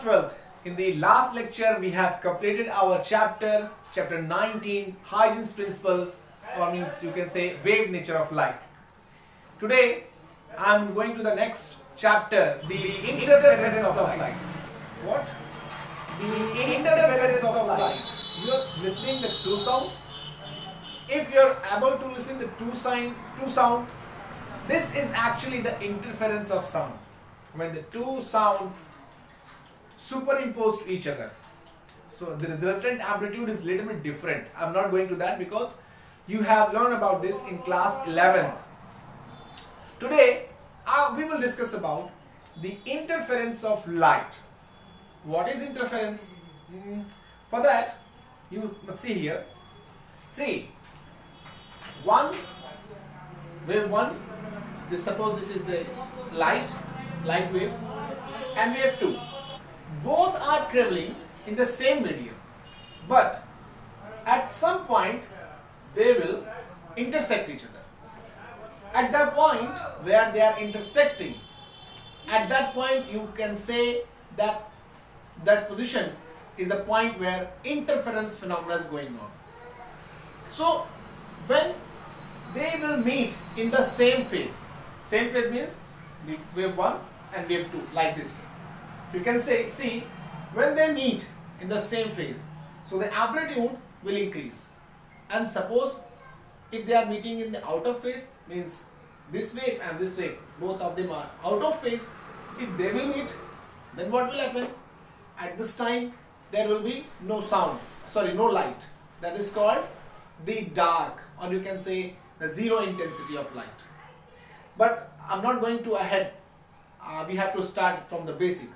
12th. In the last lecture, we have completed our chapter 19, Huygens principle, or means you can say wave nature of light. Today, I am going to the next chapter, the interference of light. What? The interference of light. You are listening the two sound. If you are able to listen the two sound, this is actually the interference of sound. When the two sound superimposed to each other. So the resultant amplitude is little bit different. I am not going to that because you have learned about this in class 11th. Today we will discuss about the interference of light. What is interference? For that you must see here. See, wave 1, suppose this is the light wave, and wave 2. Both are traveling in the same medium, but at some point they will intersect each other. At the point where they are intersecting, at that point you can say that that position is the point where interference phenomena is going on. So when they will meet in the same phase means the wave 1 and wave 2, like this. You can say, see, when they meet in the same phase, so the amplitude will increase. And suppose if they are meeting in the out of phase, means this wave and this wave, both of them are out of phase. If they will meet, then what will happen? At this time there will be no light. That is called the dark, or you can say the zero intensity of light. But I'm not going to ahead. We have to start from the basic.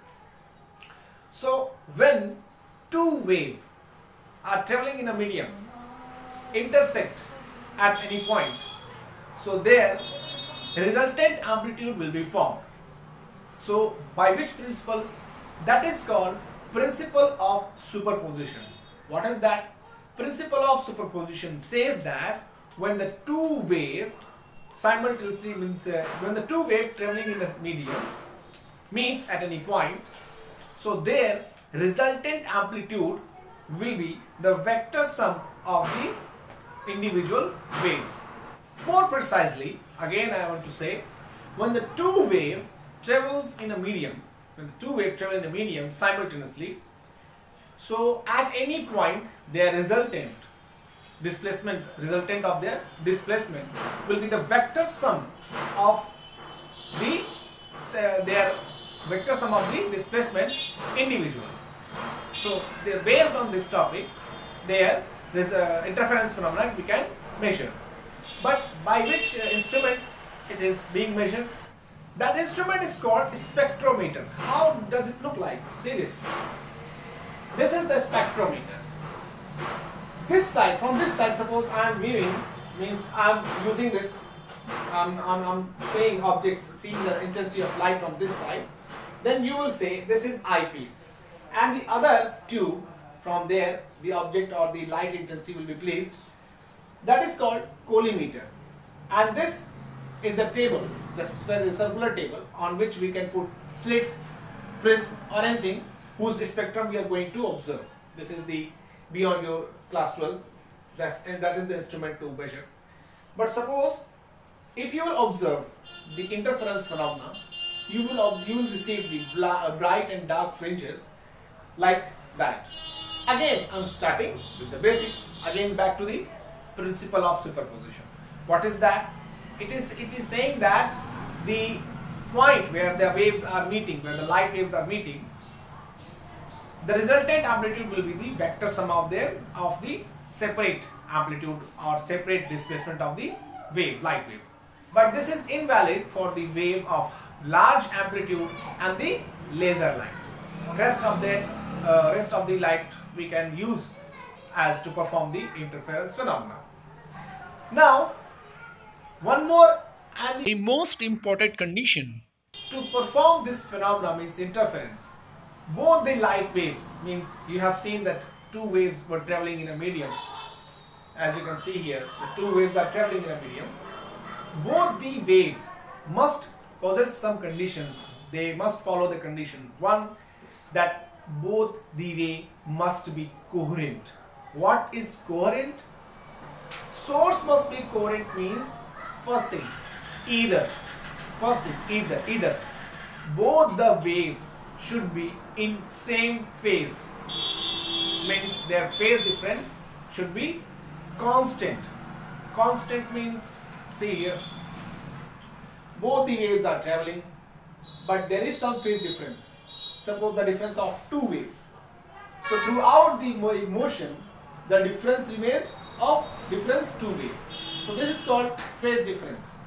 So when two waves are traveling in a medium, intersect at any point, so there resultant amplitude will be formed. So by which principle? That is called principle of superposition. What is that? Principle of superposition says that when the two waves simultaneously, means when the two waves traveling in a medium meets at any point, so their resultant amplitude will be the vector sum of the individual waves. More precisely, again I want to say, when the two waves travels in a medium, simultaneously, so at any point their resultant of their displacement will be the vector sum of the displacement individually. So based on this topic, there is interference phenomena we can measure. But by which instrument it is being measured? That instrument is called spectrometer. How does it look like? See this. This is the spectrometer. This side, from this side, suppose I am viewing, means I am using this, I'm saying objects, seeing the intensity of light from this side, then you will say this is eyepiece. And the other tube, from there the object or the light intensity will be placed. That is called collimator. And this is the table, the circular table on which we can put slit, prism or anything whose spectrum we are going to observe. This is the beyond your class 12, and that is the instrument to measure. But suppose if you will observe the interference phenomena, you will receive the bright and dark fringes like that. Again I am starting with the basic, again back to the principle of superposition. What is that? It is saying that the point where the waves are meeting, where the light waves are meeting, the resultant amplitude will be the vector sum of the separate amplitude or separate displacement of the light wave. But this is invalid for the wave of large amplitude and the laser light. Rest of the light we can use as to perform the interference phenomena. Now, one more and the most important condition to perform this phenomena means interference. Both the light waves, means you have seen that two waves were traveling in a medium. As you can see here, the two waves are traveling in a medium. Both the waves must possess some conditions. They must follow the condition. One, that both the ray must be coherent. What is coherent? Source must be coherent means first thing, either both the waves should be in same phase, means their phase difference should be constant. Constant means, see here, both the waves are traveling, but there is some phase difference. Suppose the difference of two waves. So throughout the motion, the difference remains of difference two waves. So this is called phase difference.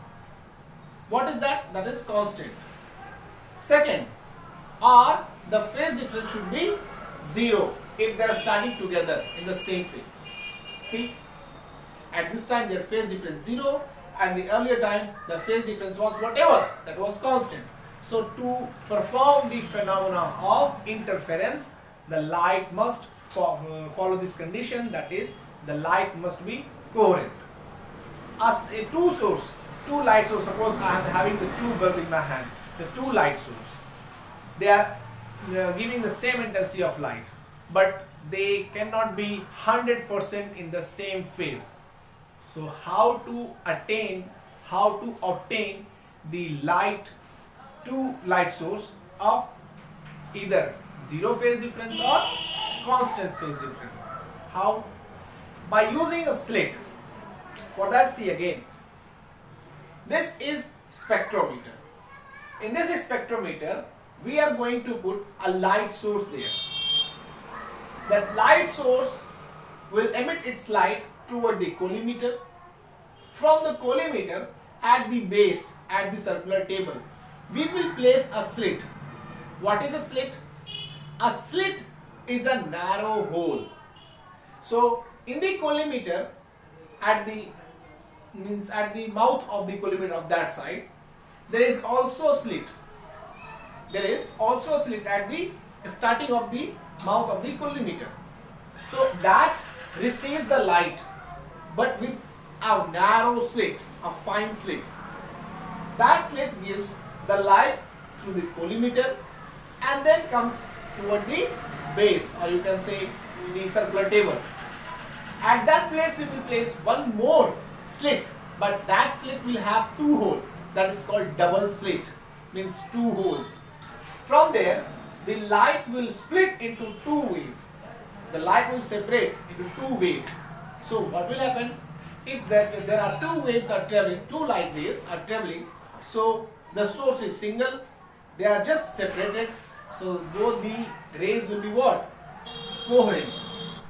What is that? That is constant. Second, or the phase difference should be zero if they are starting together in the same phase. See, at this time their phase difference 0, and the earlier time the phase difference was whatever, that was constant. So to perform the phenomena of interference, the light must follow this condition, that is, the light must be coherent. As a two light source, suppose I am having the two bulb in my hand, the two light source, they are giving the same intensity of light, but they cannot be 100% in the same phase. So how to obtain the light, two light source of either zero phase difference or constant phase difference? How? By using a slit. For that, see again, this is spectrometer. In this spectrometer, we are going to put a light source there. That light source will emit its light toward the collimator. From the collimator, at the base, at the circular table, we will place a slit. What is a slit? A slit is a narrow hole. So in the collimator, at the mouth of the collimator of that side, there is also a slit. There is also a slit at the starting of the mouth of the collimator. So that receives the light, but with a narrow slit, a fine slit. That slit gives the light through the collimator and then comes toward the base, or you can say the circular table. At that place we will place one more slit, but that slit will have two holes. That is called double slit, means two holes. From there, the light will split into two waves. The light will separate into two waves. So what will happen? If there are two waves are traveling, two light waves are traveling, so the source is single, they are just separated, so both the rays will be what? Coherent.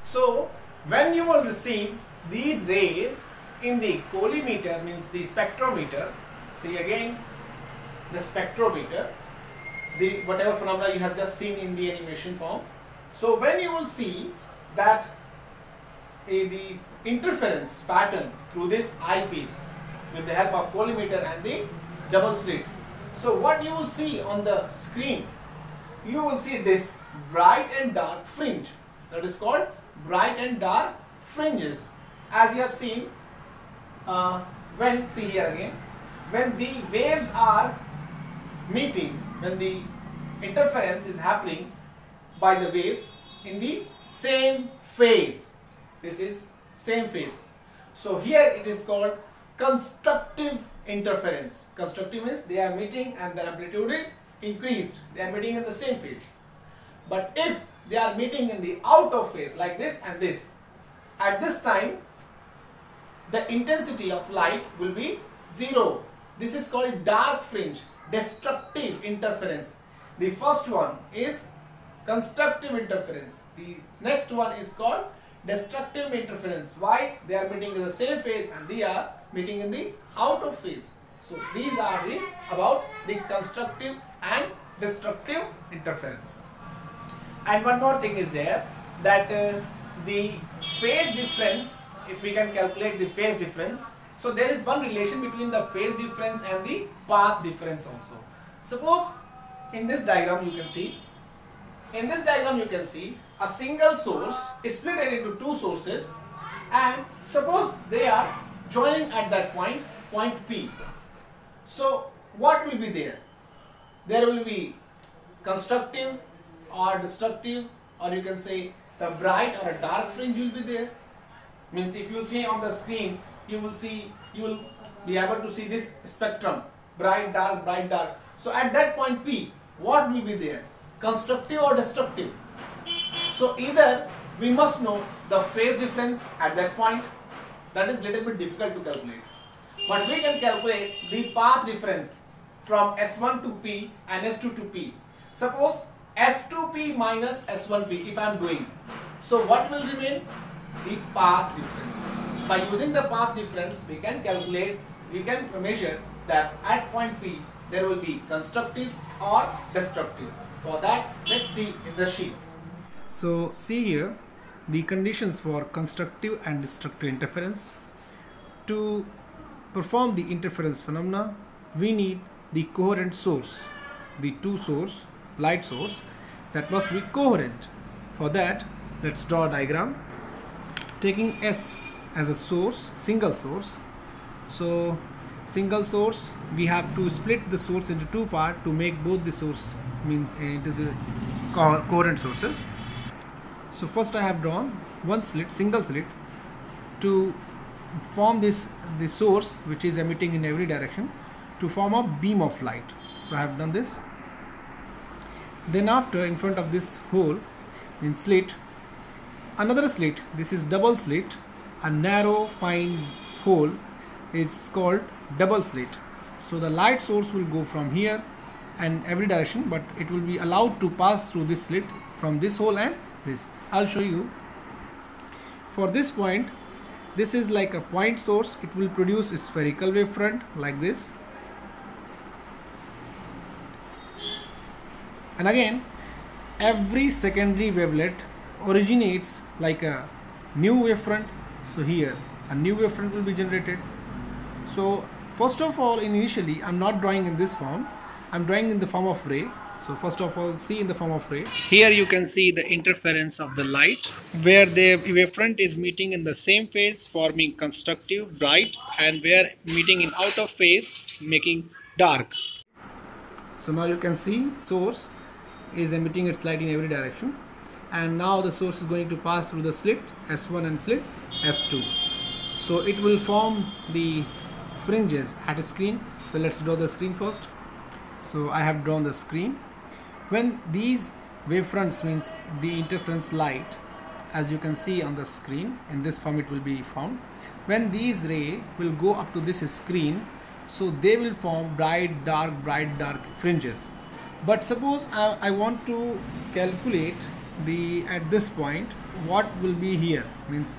So when you will receive these rays in the collimator, means the spectrometer, see again the spectrometer, the whatever phenomena you have just seen in the animation form. So when you will see that the interference pattern through this eyepiece with the help of collimator and the double slit. So what you will see on the screen, you will see this bright and dark fringe, that is called bright and dark fringes. As you have seen, when, see here again, when the waves are meeting, when the interference is happening by the waves in the same phase, this is same phase. So here it is called constructive interference. Constructive means they are meeting and the amplitude is increased, they are meeting in the same phase. But if they are meeting in the out of phase like this and this, at this time the intensity of light will be 0. This is called dark fringe, destructive interference. The first one is constructive interference. The next one is called destructive interference. Why? They are meeting in the same phase and they are meeting in the out of phase. So these are about the constructive and destructive interference. And one more thing is there, that the phase difference, if we can calculate the phase difference, so there is one relation between the phase difference and the path difference also. Suppose in this diagram you can see, a single source is split into two sources, and suppose they are joining at that point P. So what will be there? There will be constructive or destructive, or you can say the bright or a dark fringe will be there. Means if you see on the screen, you will be able to see this spectrum, bright, dark, bright, dark. So at that point P, what will be there? Constructive or destructive? So either we must know the phase difference at that point. That is little bit difficult to calculate. But we can calculate the path difference from S1 to P and S2 to P. Suppose S2P minus S1P if I am doing. So what will remain? The path difference. So by using the path difference, we can calculate, we can measure that at point P there will be constructive or destructive. For that, let's see in the sheets. So see here the conditions for constructive and destructive interference. To perform the interference phenomena, we need the coherent source, the two source, light source, that must be coherent. For that, let's draw a diagram. Taking S as a source, single source. So single source, we have to split the source into two parts to make both the source means into the coherent sources. So first I have drawn one slit, single slit, to form the source which is emitting in every direction, to form a beam of light. So I have done this. Then after, in front of this hole in slit, another slit, this is double slit, a narrow fine hole is called double slit. So the light source will go from here and every direction, but it will be allowed to pass through this slit from this hole and this. I'll show you. For this point, this is like a point source. It will produce a spherical wavefront like this. And again, every secondary wavelet originates like a new wavefront. So here a new wavefront will be generated. So first of all, initially I'm not drawing in this form, I'm drawing in the form of ray. So first of all, see in the form of ray. Here you can see the interference of the light, where the wavefront is meeting in the same phase forming constructive, bright, and where meeting in out of phase making dark. So now you can see source is emitting its light in every direction, and now the source is going to pass through the slit S1 and slit S2. So it will form the fringes at a screen. So let's draw the screen first. So I have drawn the screen. When these wavefronts, means the interference light, as you can see on the screen, in this form it will be found. When these rays will go up to this screen, so they will form bright dark fringes. But suppose I want to calculate the at this point what will be here, means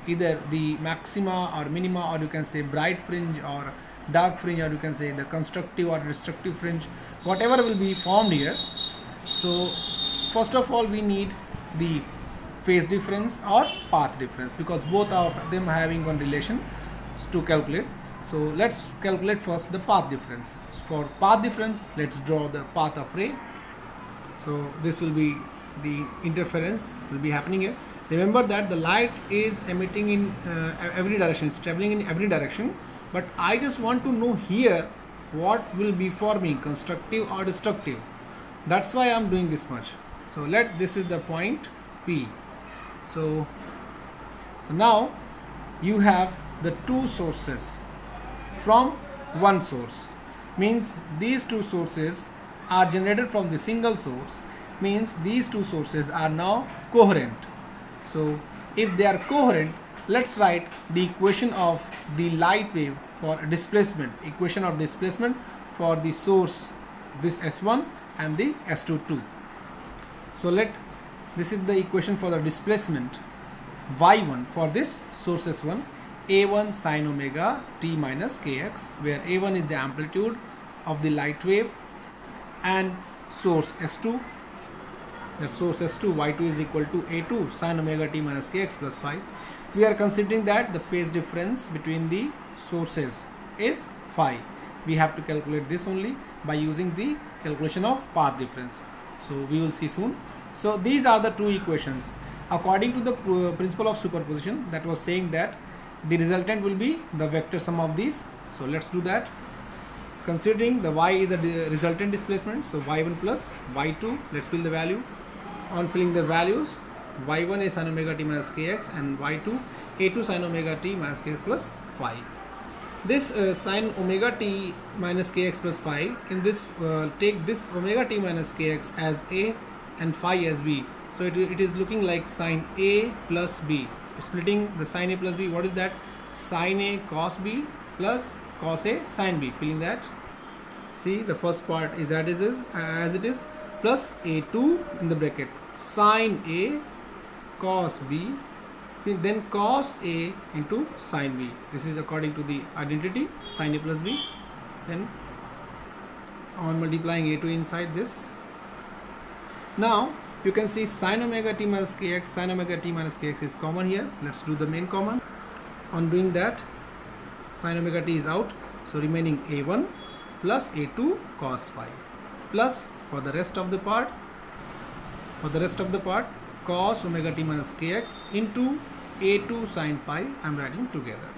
either the maxima or minima, or you can say bright fringe or dark fringe, or you can say the constructive or destructive fringe, whatever will be formed here. So first of all, we need the phase difference or path difference, because both of them are having one relation to calculate. So let's calculate first the path difference. For path difference, let's draw the path of ray. So this will be the interference will be happening here. Remember that the light is emitting in every direction, it's traveling in every direction, but I just want to know here what will be forming, constructive or destructive. That's why I'm doing this much. So this is the point P. So now you have the two sources from one source, means these two sources are generated from the single source, means these two sources are now coherent. So if they are coherent, let's write the equation of the light wave for displacement, equation of displacement for the source, this S1 and the S22. So this is the equation for the displacement Y1 for this source S1, A1 sine omega t minus kx, where A1 is the amplitude of the light wave, and source S2, the source S2 Y2 is equal to A2 sine omega t minus kx plus 5. We are considering that the phase difference between the sources is phi. We have to calculate this only by using the calculation of path difference. So we will see soon. So these are the two equations according to the principle of superposition, that was saying that the resultant will be the vector sum of these. So let's do that. considering the y is the resultant displacement, so y1 plus y2, let's fill the value. On filling the values, y1 is sin omega t minus kx and y2 a2 sin omega t minus kx plus phi. This sin omega t minus kx plus phi, in this take this omega t minus kx as a and phi as b, so it is looking like sin a plus b. Splitting the sin a plus b, what is that? Sin a cos b plus cos a sin b. Filling that, see the first part is as it is, plus a2 in the bracket sin a cos b, then cos a into sin b. This is according to the identity sin a plus b. Then on multiplying a2 inside this, now you can see sin omega t minus kx, sin omega t minus kx is common here. Let's do the main common. On doing that, sin omega t is out, so remaining a1 plus a2 cos phi, plus for the rest of the part, cos omega t minus kx into a2 sin phi. I am writing together.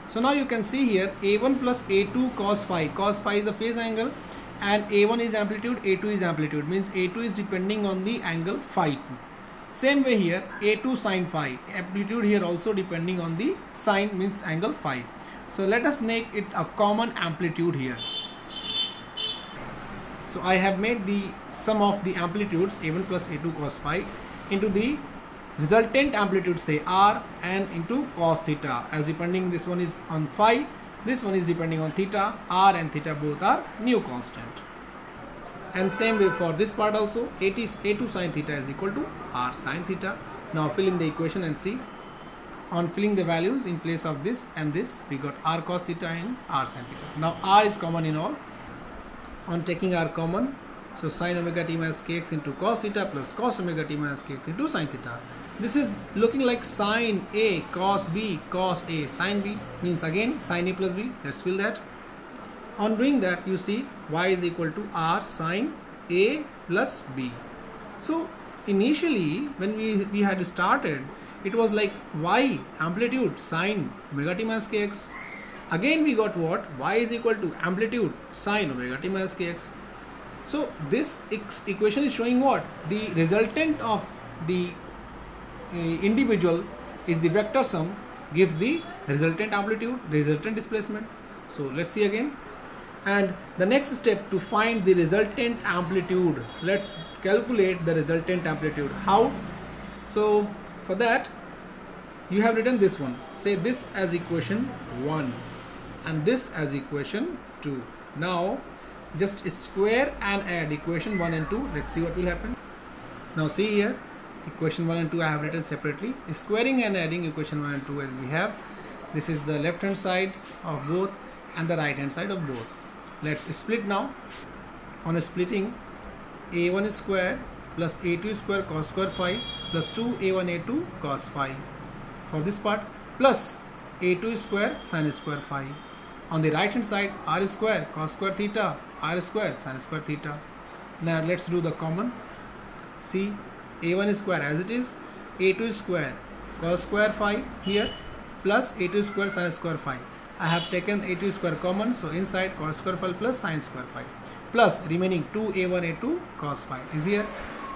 So now you can see here a1 plus a2 cos phi. Cos phi is the phase angle and a1 is amplitude, a2 is amplitude, means a2 is depending on the angle phi 2. Same way here a2 sin phi, amplitude here also depending on the sine, means angle phi. So let us make it a common amplitude here. So I have made the sum of the amplitudes a1 plus a2 cos phi into the resultant amplitude, say r, and into cos theta, as depending this one is on phi, this one is depending on theta. R and theta both are new constant. And same way for this part also, a2 sin theta is equal to r sin theta. Now fill in the equation and see. On filling the values in place of this and this, we got r cos theta and r sin theta. Now r is common in all. On taking r common, so sin omega t minus kx into cos theta plus cos omega t minus kx into sin theta. This is looking like sin a cos b cos a sin b, means again sin a plus b. Let's fill that. On doing that, you see y is equal to r sin a plus b. So initially when we had started, it was like y amplitude sin omega t minus kx. Again we got what? Y is equal to amplitude sin omega t minus kx. So this equation is showing what? The resultant of the individual is the vector sum, gives the resultant amplitude, resultant displacement. So let's see again. And the next step, to find the resultant amplitude, let's calculate the resultant amplitude. How? So for that, you have written this one, say this as equation 1 and this as equation 2. Now just square and add equation 1 and 2. Let's see what will happen. Now see here, equation 1 and 2 I have written separately. Squaring and adding equation 1 and 2 as we have. This is the left hand side of both and the right hand side of both. Let's split now. On splitting, a1 square plus a2 square cos square phi plus 2a1 a2 cos phi. For this part, plus a2 square sin square phi. On the right hand side, r square cos square theta, r square sin square theta. Now let's do the common. See, a1 square as it is, a2 square cos square phi here plus a2 square sin square phi. I have taken a2 square common, so inside cos square phi plus sin square phi plus remaining 2a1 a2 cos phi is here,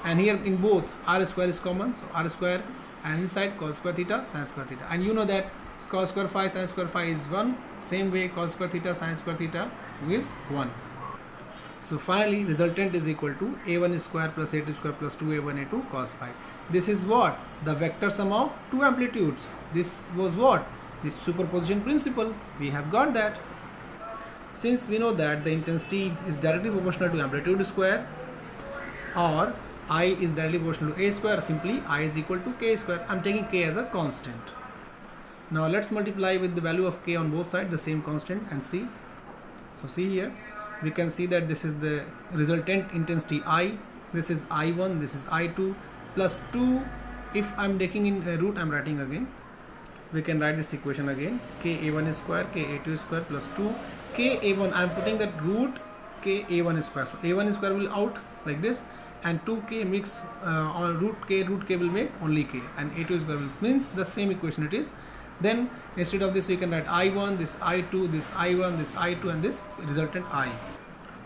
and here in both r square is common, so r square, and inside cos square theta sin square theta, and you know that cos square phi sin square phi is 1. Same way cos square theta sin square theta gives 1. So finally resultant is equal to a1 square plus a2 square plus 2a1 a2 cos phi. This is what? The vector sum of two amplitudes. This was what? The superposition principle. We have got that. Since we know that the intensity is directly proportional to amplitude square, or I is directly proportional to a square, simply I is equal to k square. I am taking k as a constant. Now let's multiply with the value of k on both sides, the same constant, and see. So see here, we can see that this is the resultant intensity I, this is I1, this is I2, plus 2. If I am taking in a root, I am writing again. We can write this equation again, ka1 square, ka2 square plus 2, ka1, I am putting that root ka1 square. So a1 square will out like this, and 2k mix on root k will make only k, and a2 square will, means the same equation it is. Then instead of this we can write I1, this I2, this I1, this I2 and this resultant I.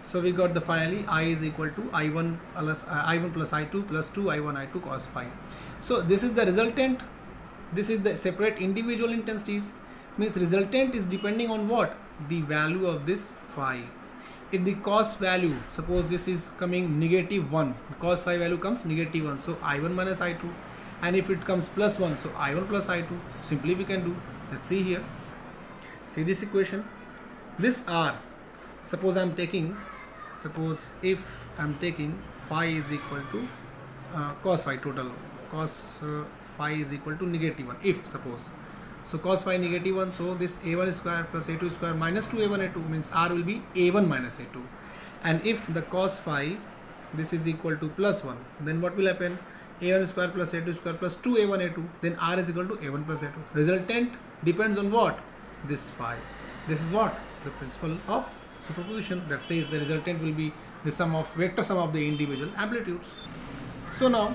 So we got the finally I is equal to I1 plus I2 plus 2 I1 I2 cos phi. So this is the resultant, this is the separate individual intensities, means resultant is depending on what? The value of this phi. If the cos value, suppose this is coming -1, the cos phi value comes -1, so I1 minus I2, and if it comes +1, so I1 plus I2. Simply we can do, let's see here, see this equation, this R, suppose if I'm taking phi is equal to cos phi total, cos phi is equal to -1, if suppose, so cos phi -1, so this a1 square plus a2 square minus 2a1 a2 means R will be a1 minus a2, and if the cos phi this is equal to +1, then what will happen? a1 square plus a2 square plus 2a1 a2, then R is equal to a1 plus a2. Resultant depends on what? This phi. This is what? The principle of superposition that says the resultant will be the sum of vector sum of the individual amplitudes. So now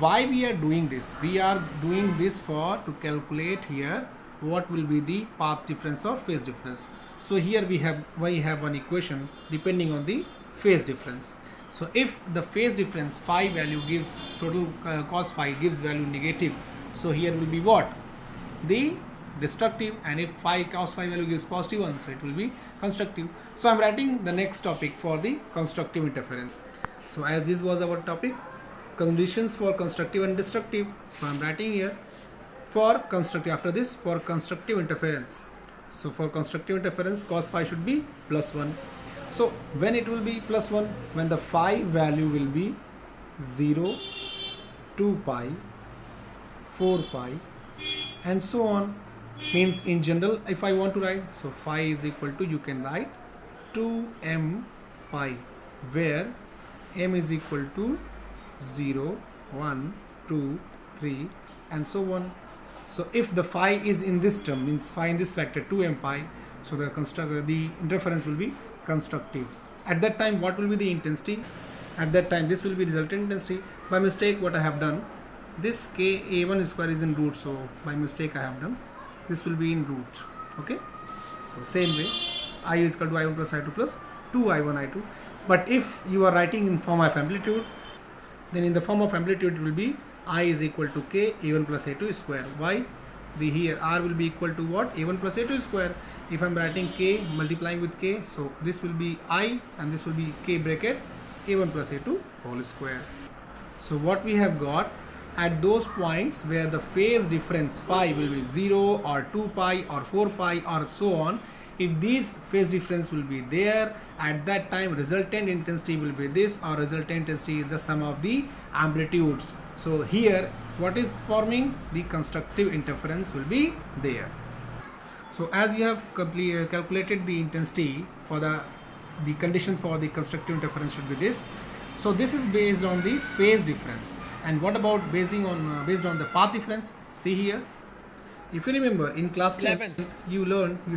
why we are doing this? We are doing this for to calculate here what will be the path difference or phase difference. So here we have one equation depending on the phase difference. So if the phase difference phi value gives total cos phi gives value negative, so here will be what? The destructive, and if phi cos phi value gives positive one, so it will be constructive. So I am writing the next topic for the constructive interference. So as this was our topic, conditions for constructive and destructive, so I am writing here for constructive, after this for constructive interference. So for constructive interference cos phi should be +1. So when it will be +1? When the phi value will be 0, 2 pi, 4 pi and so on. Means in general if I want to write, so phi is equal to, you can write 2m pi, where m is equal to 0, 1, 2, 3 and so on. So if the phi is in this term, means phi in this factor 2m pi, so the interference will be constructive. At that time what will be the intensity? At that time this will be resultant intensity. By mistake what I have done, this k a1 square is in root, so by mistake I have done, this will be in root. Okay, so same way I is equal to I1 plus I2 plus 2 I1 I2. But if you are writing in form of amplitude, then in the form of amplitude it will be I is equal to k a1 plus a2 square. Why? Here R will be equal to what? a1 plus a2 square. If I am writing k multiplying with k, so this will be I and this will be k bracket a1 plus a2 whole square. So what we have got, at those points where the phase difference phi will be 0 or 2 pi or 4 pi or so on, if these phase difference will be there, at that time resultant intensity will be this, or resultant intensity is the sum of the amplitudes. So here what is forming? The constructive interference will be there. So as you have calculated the intensity for the condition for the constructive interference should be this. So this is based on the phase difference. And what about based on the path difference? See here, if you remember in class 11 you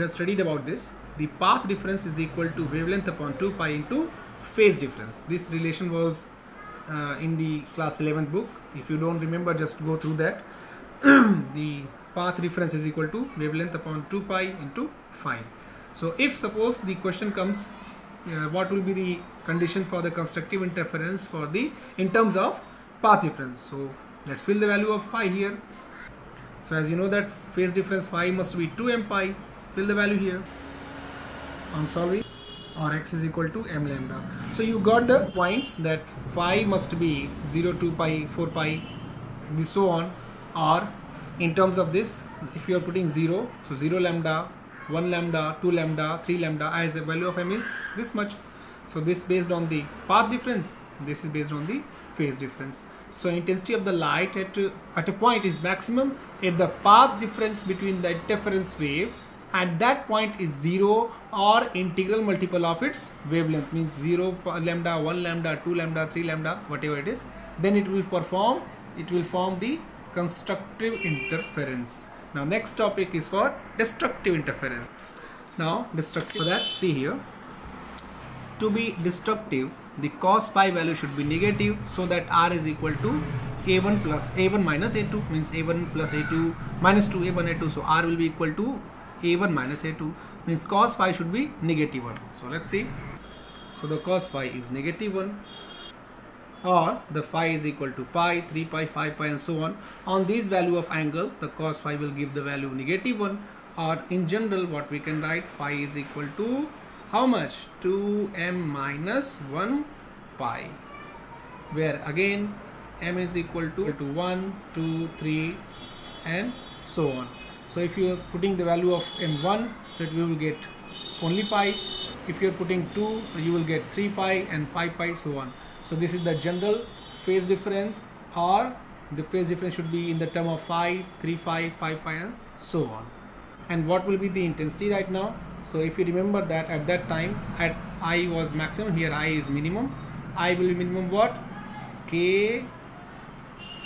have studied about this. The path difference is equal to wavelength upon 2 pi into phase difference. This relation was in the class 11th book. If you don't remember, just go through that. The path difference is equal to wavelength upon 2 pi into phi. So if suppose the question comes, what will be the condition for the constructive interference for the in terms of path difference? So let's fill the value of phi here. So as you know that phase difference phi must be 2m pi. Fill the value here on solving, or x is equal to m lambda. So you got the points that phi must be 0, 2 pi, 4 pi, this so on, or in terms of this, if you are putting 0, so 0 lambda, 1 lambda, 2 lambda, 3 lambda, as the value of m is this much. So this based on the path difference, this is based on the phase difference. So intensity of the light at a point is maximum if the path difference between the interference wave at that point is 0 or integral multiple of its wavelength, means 0 lambda, 1 lambda, 2 lambda, 3 lambda, whatever it is, then it will form the constructive interference. Now next topic is for destructive interference. Now destructive, for that see here, to be destructive the cos phi value should be negative, so that R is equal to a1 plus a1 minus a2 means a1 plus a2 minus 2 a1 a2. So r will be equal to a1 minus a2 means cos phi should be negative 1. So let's see. So the cos phi is negative 1, or the phi is equal to pi, 3 pi, 5 pi and so on. On this value of angle, the cos phi will give the value negative 1, or in general what we can write, phi is equal to how much? 2m minus 1 pi, where again m is equal to 1, 2, 3 and so on. So if you are putting the value of m1, so you will get only pi. If you are putting 2, so you will get 3 pi and 5 pi, so on. So this is the general phase difference, or the phase difference should be in the term of phi, 3 pi, 5 pi and so on. And what will be the intensity right now? So if you remember that at that time, at I was maximum, here I is minimum. I will be minimum what? K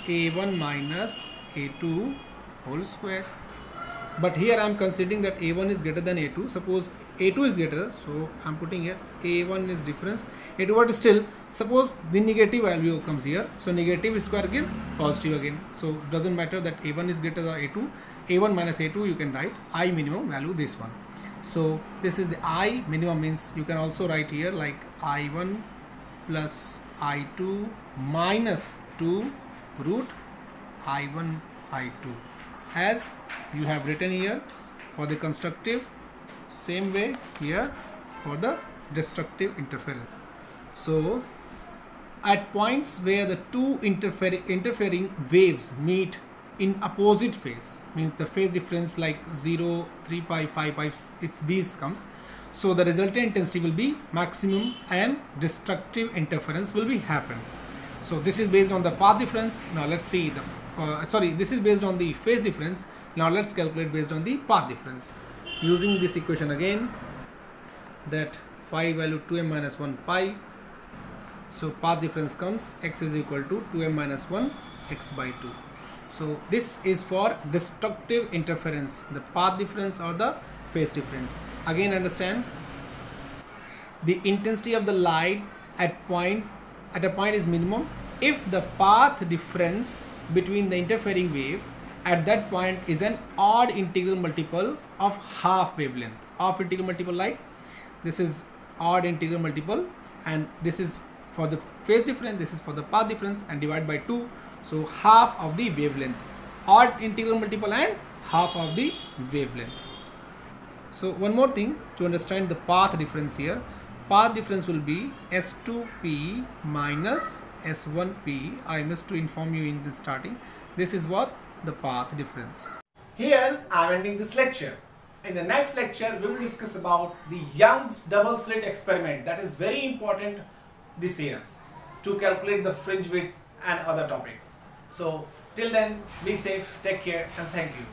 A1 minus A2 whole square. But here I am considering that A1 is greater than A2. Suppose A2 is greater, so I am putting here A1 is difference, A2, but still suppose the negative value comes here, so negative square gives positive again. So doesn't matter that A1 is greater than A2, A1 minus A2 you can write I minimum value this one. So this is the I minimum, means you can also write here like I1 plus I2 minus 2 root I1 I2, as you have written here for the constructive, same way here for the destructive interference. So at points where the two interfering waves meet in opposite phase, means the phase difference like 0, 3 pi, 5 pi, if these comes, so the resultant intensity will be maximum and destructive interference will be happen. So this is based on the path difference. Now let's see the this is based on the phase difference. Now let's calculate based on the path difference using this equation again, that phi value 2m minus 1 pi. So path difference comes x is equal to 2m minus 1 x by 2. So this is for destructive interference, the path difference or the phase difference. Again understand, the intensity of the light at a point is minimum if the path difference between the interfering wave at that point is an odd integral multiple of half wavelength of integral multiple light. This is odd integral multiple, and this is for the phase difference, this is for the path difference, and divide by 2. So half of the wavelength, odd integral multiple and half of the wavelength. So one more thing to understand the path difference here, path difference will be S2p minus S1p. I missed to inform you in the starting. This is what the path difference. Here I am ending this lecture. In the next lecture we will discuss about the Young's double slit experiment, that is very important this year to calculate the fringe width and other topics. So till then, be safe, take care and thank you.